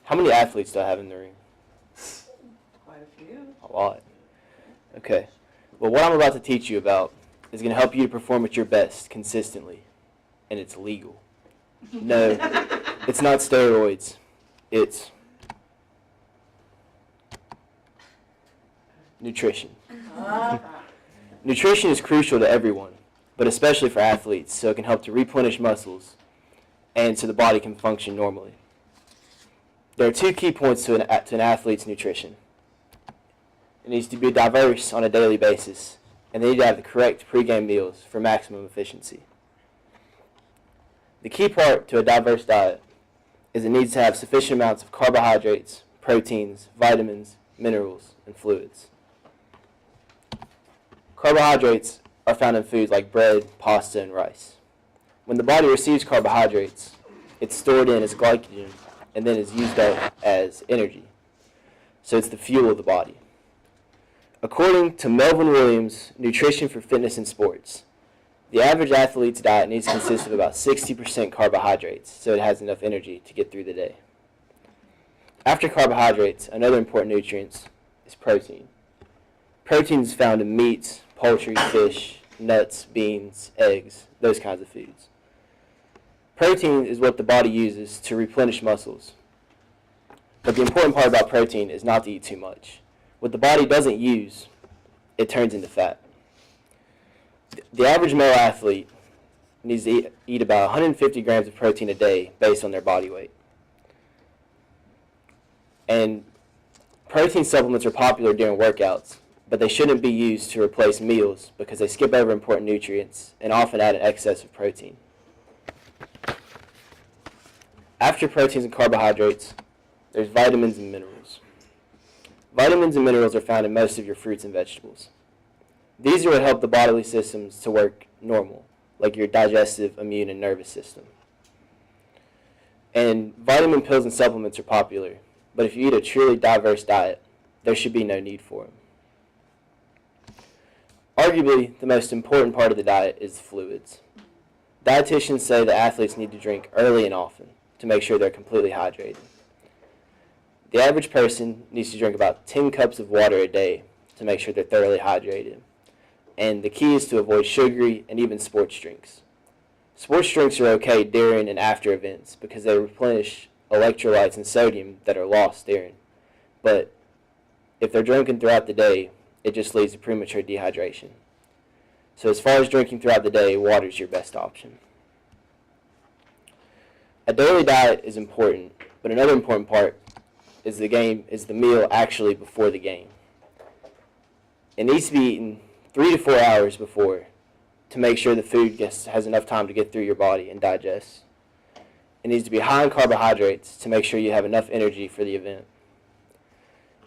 How many athletes do I have in the ring? Quite a few. A lot. Okay. Well, what I'm about to teach you about is going to help you to perform at your best consistently. And it's legal. No, it's not steroids. It's nutrition. Nutrition is crucial to everyone, but especially for athletes, so it can help to replenish muscles and so the body can function normally. There are two key points to an athlete's nutrition. It needs to be diverse on a daily basis, and they need to have the correct pregame meals for maximum efficiency. The key part to a diverse diet is it needs to have sufficient amounts of carbohydrates, proteins, vitamins, minerals, and fluids. Carbohydrates are found in foods like bread, pasta, and rice. When the body receives carbohydrates, it's stored in as glycogen and then is used up as energy. So it's the fuel of the body. According to Melvin Williams, Nutrition for Fitness and Sports, the average athlete's diet needs to consist of about 60% carbohydrates, so it has enough energy to get through the day. After carbohydrates, another important nutrient is protein. Protein is found in meats, poultry, fish, nuts, beans, eggs, those kinds of foods. Protein is what the body uses to replenish muscles. But the important part about protein is not to eat too much. What the body doesn't use, it turns into fat. The average male athlete needs to eat about 150 grams of protein a day based on their body weight. And protein supplements are popular during workouts, but they shouldn't be used to replace meals because they skip over important nutrients and often add an excess of protein. After proteins and carbohydrates, there's vitamins and minerals. Vitamins and minerals are found in most of your fruits and vegetables. These are what help the bodily systems to work normal, like your digestive, immune, and nervous system. And vitamin pills and supplements are popular, but if you eat a truly diverse diet, there should be no need for them. Arguably, the most important part of the diet is the fluids. Dietitians say that athletes need to drink early and often to make sure they're completely hydrated. The average person needs to drink about 10 cups of water a day to make sure they're thoroughly hydrated. And the key is to avoid sugary and even sports drinks. Sports drinks are okay during and after events because they replenish electrolytes and sodium that are lost during. But if they're drinking throughout the day, it just leads to premature dehydration. So as far as drinking throughout the day, water is your best option. A daily diet is important, but another important part is the meal actually before the game. It needs to be eaten 3 to 4 hours before to make sure the food has enough time to get through your body and digest. It needs to be high in carbohydrates to make sure you have enough energy for the event.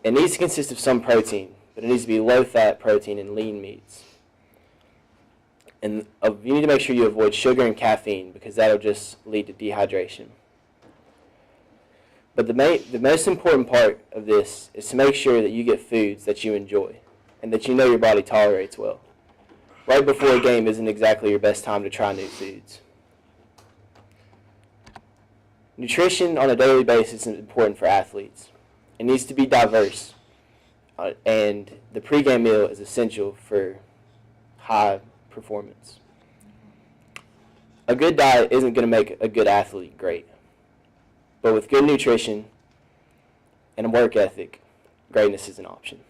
It needs to consist of some protein, but it needs to be low-fat protein and lean meats. And you need to make sure you avoid sugar and caffeine because that will just lead to dehydration. But the most important part of this is to make sure that you get foods that you enjoy and that you know your body tolerates well. Right before a game isn't exactly your best time to try new foods. Nutrition on a daily basis is important for athletes. It needs to be diverse, and the pregame meal is essential for high performance. A good diet isn't going to make a good athlete great, but with good nutrition and a work ethic, greatness is an option.